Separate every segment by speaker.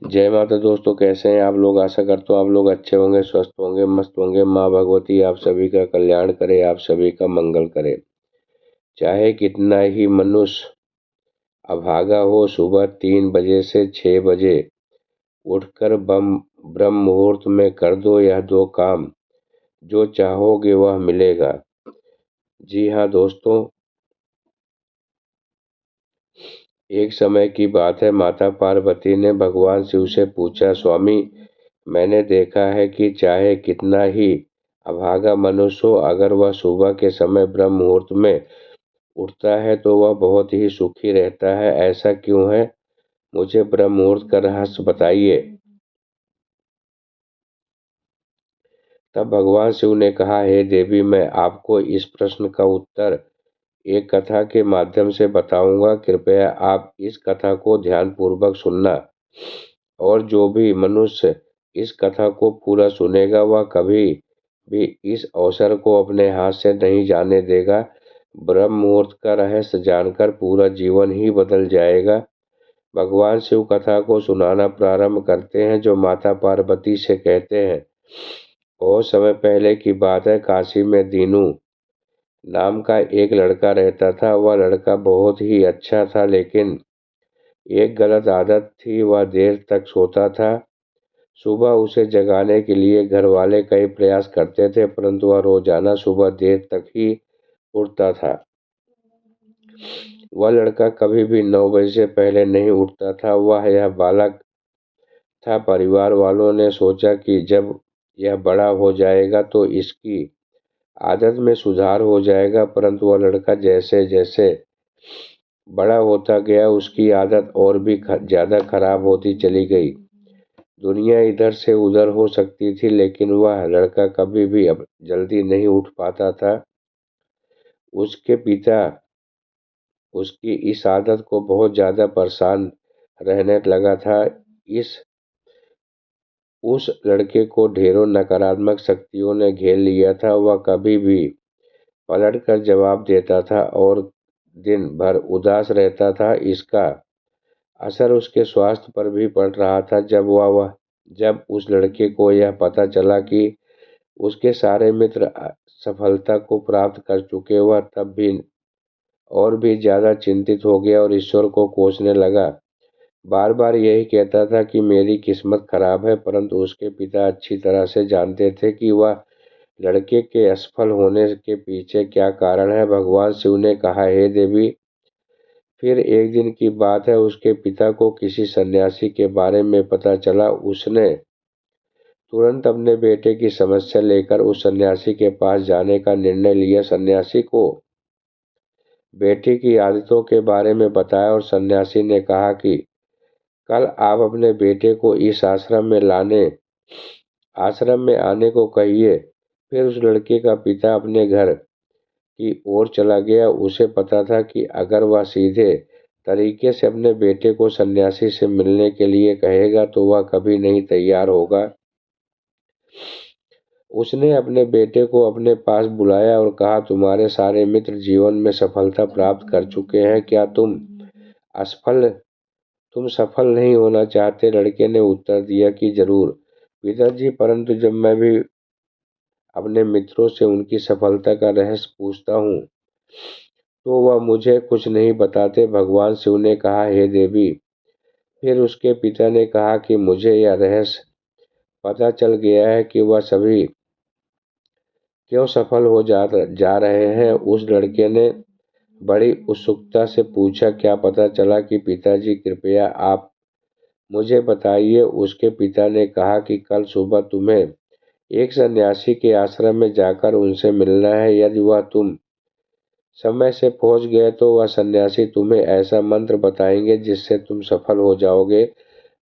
Speaker 1: जय माता दोस्तों, कैसे हैं आप लोग। आशा करता हूँ आप लोग अच्छे होंगे, स्वस्थ होंगे, मस्त होंगे। माँ भगवती आप सभी का कल्याण करे, आप सभी का मंगल करे। चाहे कितना ही मनुष्य अभागा हो, सुबह 3 बजे से 6 बजे उठकर ब्रह्म मुहूर्त में कर दो यह दो काम, जो चाहोगे वह मिलेगा। जी हाँ दोस्तों, एक समय की बात है। माता पार्वती ने भगवान शिव से पूछा, स्वामी, मैंने देखा है कि चाहे कितना ही अभागा मनुष्य हो, अगर वह सुबह के समय ब्रह्म मुहूर्त में उठता है तो वह बहुत ही सुखी रहता है। ऐसा क्यों है? मुझे ब्रह्म मुहूर्त का रहस्य बताइए। तब भगवान शिव ने कहा, हे देवी, मैं आपको इस प्रश्न का उत्तर एक कथा के माध्यम से बताऊंगा। कृपया आप इस कथा को ध्यानपूर्वक सुनना, और जो भी मनुष्य इस कथा को पूरा सुनेगा वह कभी भी इस अवसर को अपने हाथ से नहीं जाने देगा। ब्रह्म मुहूर्त का रहस्य जानकर पूरा जीवन ही बदल जाएगा। भगवान शिव कथा को सुनाना प्रारंभ करते हैं, जो माता पार्वती से कहते हैं। बहुत समय पहले की बात है। काशी में दीनू नाम का एक लड़का रहता था। वह लड़का बहुत ही अच्छा था, लेकिन एक गलत आदत थी, वह देर तक सोता था। सुबह उसे जगाने के लिए घर वाले कई प्रयास करते थे, परंतु वह रोजाना सुबह देर तक ही उठता था। वह लड़का कभी भी 9 बजे से पहले नहीं उठता था। वह यह बालक था। परिवार वालों ने सोचा कि जब यह बड़ा हो जाएगा तो इसकी आदत में सुधार हो जाएगा, परंतु वह लड़का जैसे जैसे बड़ा होता गया उसकी आदत और भी ज्यादा खराब होती चली गई। दुनिया इधर से उधर हो सकती थी, लेकिन वह लड़का कभी भी अब जल्दी नहीं उठ पाता था। उसके पिता उसकी इस आदत को बहुत ज्यादा परेशान रहने लगा था। इस उस लड़के को ढेरों नकारात्मक शक्तियों ने घेर लिया था। वह कभी भी पलटकर जवाब देता था और दिन भर उदास रहता था। इसका असर उसके स्वास्थ्य पर भी पड़ रहा था। जब उस लड़के को यह पता चला कि उसके सारे मित्र सफलता को प्राप्त कर चुके, वह तब भी और भी ज्यादा चिंतित हो गया और ईश्वर को कोसने लगा। बार बार यही कहता था कि मेरी किस्मत खराब है, परंतु उसके पिता अच्छी तरह से जानते थे कि वह लड़के के असफल होने के पीछे क्या कारण है। भगवान शिव ने कहा, हे देवी, फिर एक दिन की बात है। उसके पिता को किसी सन्यासी के बारे में पता चला। उसने तुरंत अपने बेटे की समस्या लेकर उस सन्यासी के पास जाने का निर्णय लिया। सन्यासी को बेटे की आदतों के बारे में बताया और सन्यासी ने कहा कि कल आप अपने बेटे को इस आश्रम में आने को कहिए। फिर उस लड़के का पिता अपने घर की ओर चला गया। उसे पता था कि अगर वह सीधे तरीके से अपने बेटे को सन्यासी से मिलने के लिए कहेगा तो वह कभी नहीं तैयार होगा। उसने अपने बेटे को अपने पास बुलाया और कहा, तुम्हारे सारे मित्र जीवन में सफलता प्राप्त कर चुके हैं, क्या असफल तुम सफल नहीं होना चाहते? लड़के ने उत्तर दिया कि जरूर पिताजी, परंतु जब मैं भी अपने मित्रों से उनकी सफलता का रहस्य पूछता हूँ तो वह मुझे कुछ नहीं बताते। भगवान शिव ने कहा, हे देवी, फिर उसके पिता ने कहा कि मुझे यह रहस्य पता चल गया है कि वह सभी क्यों सफल हो जा रहे हैं। उस लड़के ने बड़ी उत्सुकता से पूछा, क्या पता चला कि पिताजी? कृपया आप मुझे बताइए। उसके पिता ने कहा कि कल सुबह तुम्हें एक सन्यासी के आश्रम में जाकर उनसे मिलना है। यदि वह तुम समय से पहुंच गए तो वह सन्यासी तुम्हें ऐसा मंत्र बताएंगे जिससे तुम सफल हो जाओगे।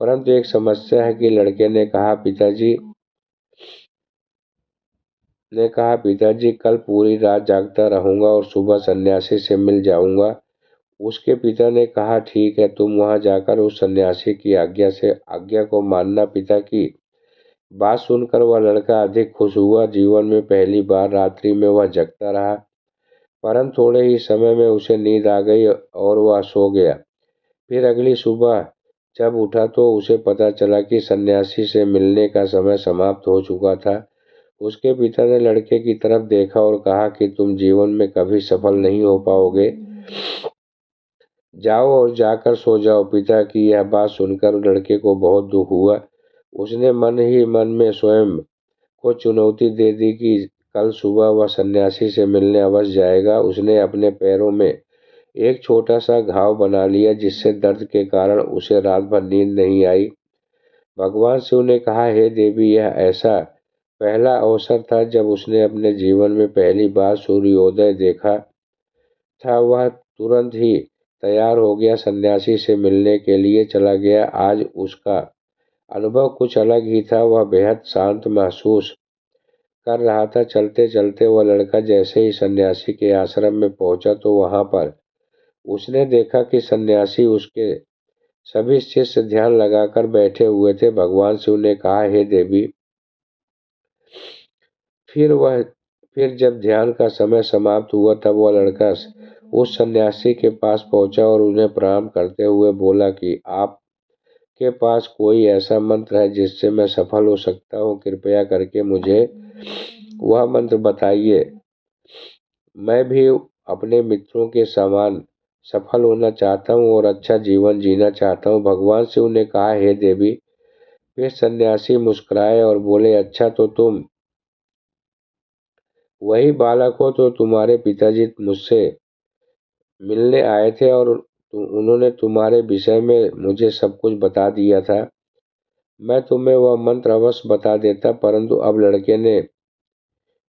Speaker 1: परंतु एक समस्या है कि लड़के ने कहा, पिताजी, कल पूरी रात जागता रहूंगा और सुबह सन्यासी से मिल जाऊंगा। उसके पिता ने कहा, ठीक है, तुम वहां जाकर उस सन्यासी की आज्ञा को मानना। पिता की बात सुनकर वह लड़का अधिक खुश हुआ। जीवन में पहली बार रात्रि में वह जगता रहा, परंतु थोड़े ही समय में उसे नींद आ गई और वह सो गया। फिर अगली सुबह जब उठा तो उसे पता चला कि सन्यासी से मिलने का समय समाप्त हो चुका था। उसके पिता ने लड़के की तरफ देखा और कहा कि तुम जीवन में कभी सफल नहीं हो पाओगे, जाओ और जाकर सो जाओ। पिता की यह बात सुनकर लड़के को बहुत दुख हुआ। उसने मन ही मन में स्वयं को चुनौती दे दी कि कल सुबह वह सन्यासी से मिलने अवश्य जाएगा। उसने अपने पैरों में एक छोटा सा घाव बना लिया, जिससे दर्द के कारण उसे रात भर नींद नहीं आई। भगवान शिव ने कहा, हे देवी, यह ऐसा पहला अवसर था जब उसने अपने जीवन में पहली बार सूर्योदय देखा था। वह तुरंत ही तैयार हो गया, सन्यासी से मिलने के लिए चला गया। आज उसका अनुभव कुछ अलग ही था। वह बेहद शांत महसूस कर रहा था। चलते चलते वह लड़का जैसे ही सन्यासी के आश्रम में पहुंचा तो वहां पर उसने देखा कि सन्यासी उसके सभी शिष्य ध्यान लगाकर बैठे हुए थे। भगवान शिव ने कहा, हे देवी, फिर वह फिर जब ध्यान का समय समाप्त हुआ तब वह लड़का उस सन्यासी के पास पहुंचा और उन्हें प्रणाम करते हुए बोला कि आपके पास कोई ऐसा मंत्र है जिससे मैं सफल हो सकता हूँ? कृपया करके मुझे वह मंत्र बताइए। मैं भी अपने मित्रों के समान सफल होना चाहता हूँ और अच्छा जीवन जीना चाहता हूँ। भगवान शिव ने कहा, हे देवी। फिर सन्यासी मुस्कुराए और बोले, अच्छा, तो तुम वही बालक हो तो तुम्हारे पिताजी मुझसे मिलने आए थे और उन्होंने तुम्हारे विषय में मुझे सब कुछ बता दिया था। मैं तुम्हें वह मंत्र अवश्य बता देता, परंतु अब लड़के ने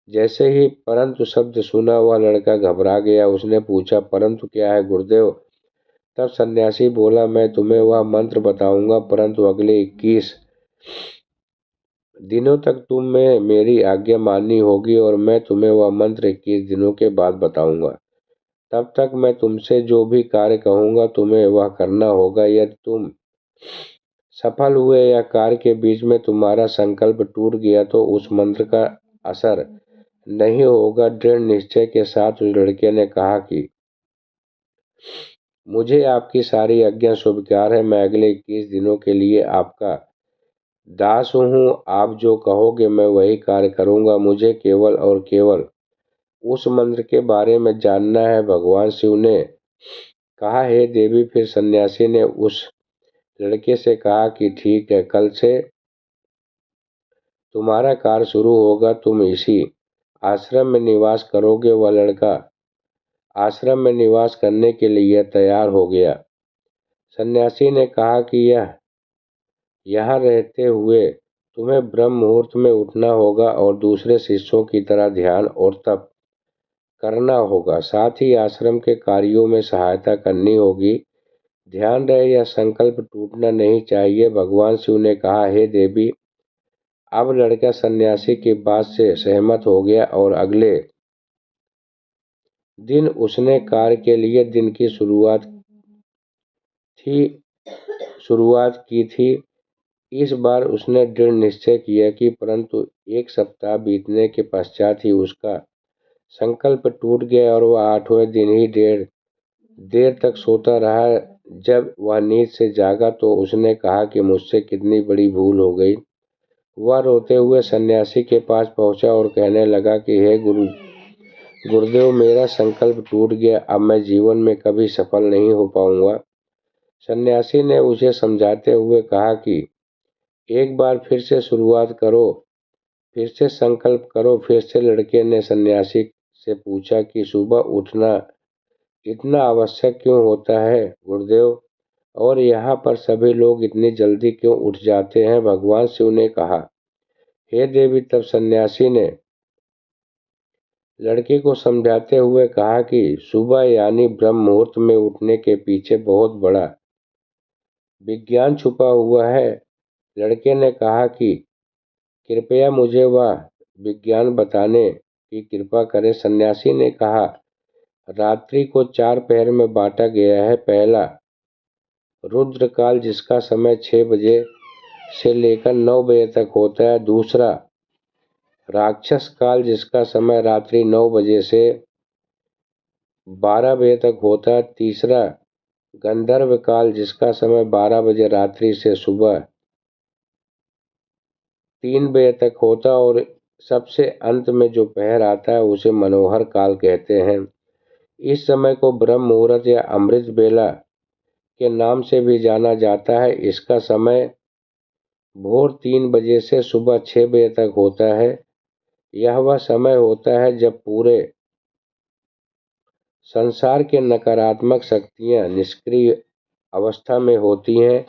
Speaker 1: जैसे ही परंतु शब्द सुना वह लड़का घबरा गया। उसने पूछा, परंतु क्या है गुरुदेव? तब सन्यासी बोला, मैं तुम्हें वह मंत्र बताऊंगा, परंतु अगले 21 दिनों तक तुम्हें मेरी आज्ञा माननी होगी और मैं तुम्हें वह मंत्र 21 दिनों के बाद बताऊंगा। तब तक मैं तुमसे जो भी कार्य कहूंगा तुम्हें वह करना होगा। यदि तुम सफल हुए या कार्य के बीच में तुम्हारा संकल्प टूट गया तो उस मंत्र का असर नहीं होगा। दृढ़ निश्चय के साथ उस लड़के ने कहा कि मुझे आपकी सारी आज्ञा स्वीकार है। मैं अगले 21 दिनों के लिए आपका दास हूँ। आप जो कहोगे मैं वही कार्य करूँगा। मुझे केवल और केवल उस मंत्र के बारे में जानना है। भगवान शिव ने कहा, हे देवी। फिर सन्यासी ने उस लड़के से कहा कि ठीक है, कल से तुम्हारा कार्य शुरू होगा। तुम इसी आश्रम में निवास करोगे। वह लड़का आश्रम में निवास करने के लिए तैयार हो गया। सन्यासी ने कहा कि यहाँ रहते हुए तुम्हें ब्रह्म मुहूर्त में उठना होगा और दूसरे शिष्यों की तरह ध्यान और तप करना होगा। साथ ही आश्रम के कार्यों में सहायता करनी होगी। ध्यान रहे, यह संकल्प टूटना नहीं चाहिए। भगवान शिव ने कहा, हे देवी। अब लड़का सन्यासी की बात से सहमत हो गया और अगले दिन उसने कार्य के लिए दिन की थी शुरुआत की थी। इस बार उसने दृढ़ निश्चय किया कि परंतु एक सप्ताह बीतने के पश्चात ही उसका संकल्प टूट गया और वह 8वें दिन ही देर देर तक सोता रहा। जब वह नींद से जागा तो उसने कहा कि मुझसे कितनी बड़ी भूल हो गई। वह रोते हुए सन्यासी के पास पहुंचा और कहने लगा कि हे गुरुदेव, मेरा संकल्प टूट गया। अब मैं जीवन में कभी सफल नहीं हो पाऊंगा। सन्यासी ने उसे समझाते हुए कहा कि एक बार फिर से शुरुआत करो, फिर से संकल्प करो। फिर से लड़के ने सन्यासी से पूछा कि सुबह उठना इतना आवश्यक क्यों होता है गुरुदेव, और यहाँ पर सभी लोग इतनी जल्दी क्यों उठ जाते हैं? भगवान शिव ने कहा, हे देवी। तब सन्यासी ने लड़के को समझाते हुए कहा कि सुबह यानी ब्रह्म मुहूर्त में उठने के पीछे बहुत बड़ा विज्ञान छुपा हुआ है। लड़के ने कहा कि कृपया मुझे वह विज्ञान बताने की कृपा करें। सन्यासी ने कहा, रात्रि को 4 पहर में बांटा गया है। पहला रुद्रकाल, जिसका समय 6 बजे से लेकर 9 बजे तक होता है। दूसरा राक्षस काल, जिसका समय रात्रि 9 बजे से 12 बजे तक होता है। तीसरा गंधर्व काल, जिसका समय 12 बजे रात्रि से सुबह 3 बजे तक होता और सबसे अंत में जो पहर आता है उसे मनोहर काल कहते हैं। इस समय को ब्रह्म मुहूर्त या अमृत बेला के नाम से भी जाना जाता है। इसका समय भोर 3 बजे से सुबह 6 बजे तक होता है। यह वह समय होता है जब पूरे संसार के नकारात्मक शक्तियाँ निष्क्रिय अवस्था में होती हैं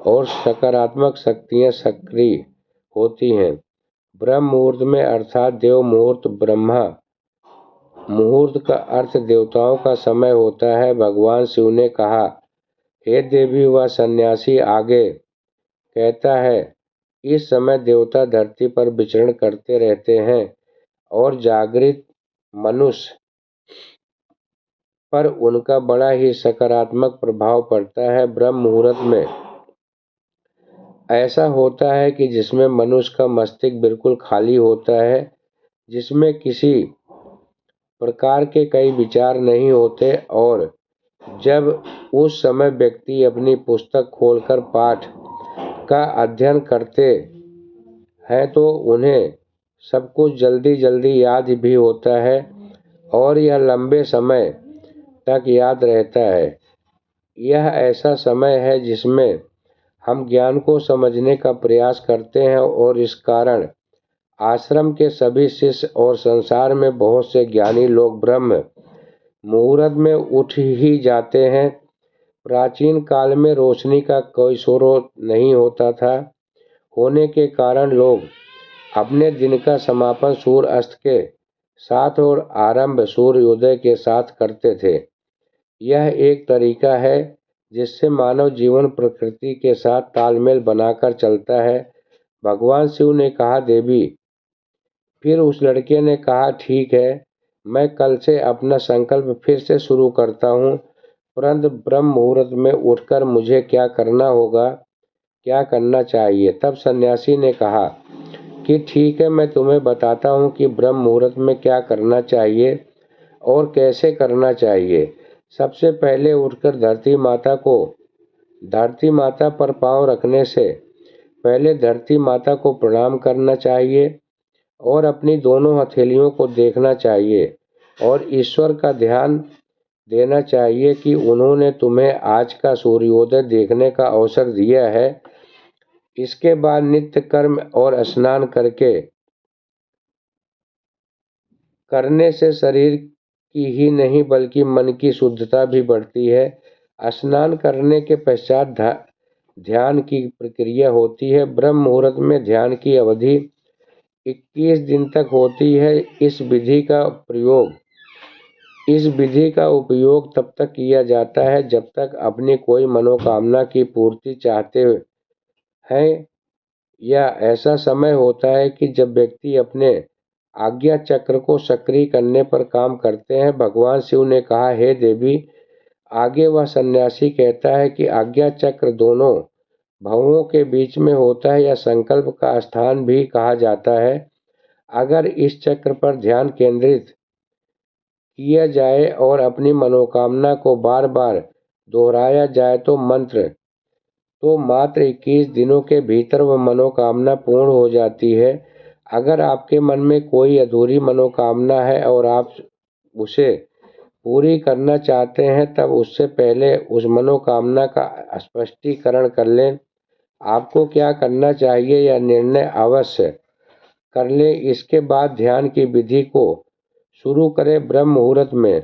Speaker 1: और सकारात्मक शक्तियाँ सक्रिय होती हैं। ब्रह्म मुहूर्त में अर्थात देव मुहूर्त, ब्रह्मा मुहूर्त का अर्थ देवताओं का समय होता है। भगवान शिव ने कहा, हे देवी, वह सन्यासी आगे कहता है, इस समय देवता धरती पर विचरण करते रहते हैं और जागृत मनुष्य पर उनका बड़ा ही सकारात्मक प्रभाव पड़ता है। ब्रह्म मुहूर्त में ऐसा होता है कि जिसमें मनुष्य का मस्तिष्क बिल्कुल खाली होता है, जिसमें किसी प्रकार के कई विचार नहीं होते, और जब उस समय व्यक्ति अपनी पुस्तक खोलकर पाठ का अध्ययन करते हैं तो उन्हें सब कुछ जल्दी जल्दी याद भी होता है और यह लंबे समय तक याद रहता है। यह ऐसा समय है जिसमें हम ज्ञान को समझने का प्रयास करते हैं और इस कारण आश्रम के सभी शिष्य और संसार में बहुत से ज्ञानी लोग ब्रह्म मुहूर्त में उठ ही जाते हैं। प्राचीन काल में रोशनी का कोई स्रोत नहीं होता था, होने के कारण लोग अपने दिन का समापन सूर्य अस्त के साथ और आरंभ सूर्योदय के साथ करते थे। यह एक तरीका है जिससे मानव जीवन प्रकृति के साथ तालमेल बनाकर चलता है। भगवान शिव ने कहा, देवी। फिर उस लड़के ने कहा, ठीक है, मैं कल से अपना संकल्प फिर से शुरू करता हूँ, परंतु ब्रह्म मुहूर्त में उठकर मुझे क्या करना होगा, क्या करना चाहिए? तब सन्यासी ने कहा कि ठीक है, मैं तुम्हें बताता हूँ कि ब्रह्म मुहूर्त में क्या करना चाहिए और कैसे करना चाहिए। सबसे पहले उठकर धरती माता पर पांव रखने से पहले धरती माता को प्रणाम करना चाहिए और अपनी दोनों हथेलियों को देखना चाहिए और ईश्वर का ध्यान देना चाहिए कि उन्होंने तुम्हें आज का सूर्योदय देखने का अवसर दिया है। इसके बाद नित्य कर्म और स्नान करने से शरीर की ही नहीं बल्कि मन की शुद्धता भी बढ़ती है। स्नान करने के पश्चात ध्यान की प्रक्रिया होती है। ब्रह्म मुहूर्त में ध्यान की अवधि 21 दिन तक होती है। इस विधि का उपयोग तब तक किया जाता है जब तक अपनी कोई मनोकामना की पूर्ति चाहते हैं। यह ऐसा समय होता है कि जब व्यक्ति अपने आज्ञा चक्र को सक्रिय करने पर काम करते हैं। भगवान शिव ने कहा, हे देवी। आगे वह सन्यासी कहता है कि आज्ञा चक्र दोनों भवों के बीच में होता है या संकल्प का स्थान भी कहा जाता है। अगर इस चक्र पर ध्यान केंद्रित किया जाए और अपनी मनोकामना को बार बार दोहराया जाए तो मात्र 21 दिनों के भीतर वह मनोकामना पूर्ण हो जाती है। अगर आपके मन में कोई अधूरी मनोकामना है और आप उसे पूरी करना चाहते हैं, तब उससे पहले उस मनोकामना का स्पष्टीकरण कर लें। आपको क्या करना चाहिए यह निर्णय अवश्य कर लें। इसके बाद ध्यान की विधि को शुरू करें। ब्रह्म मुहूर्त में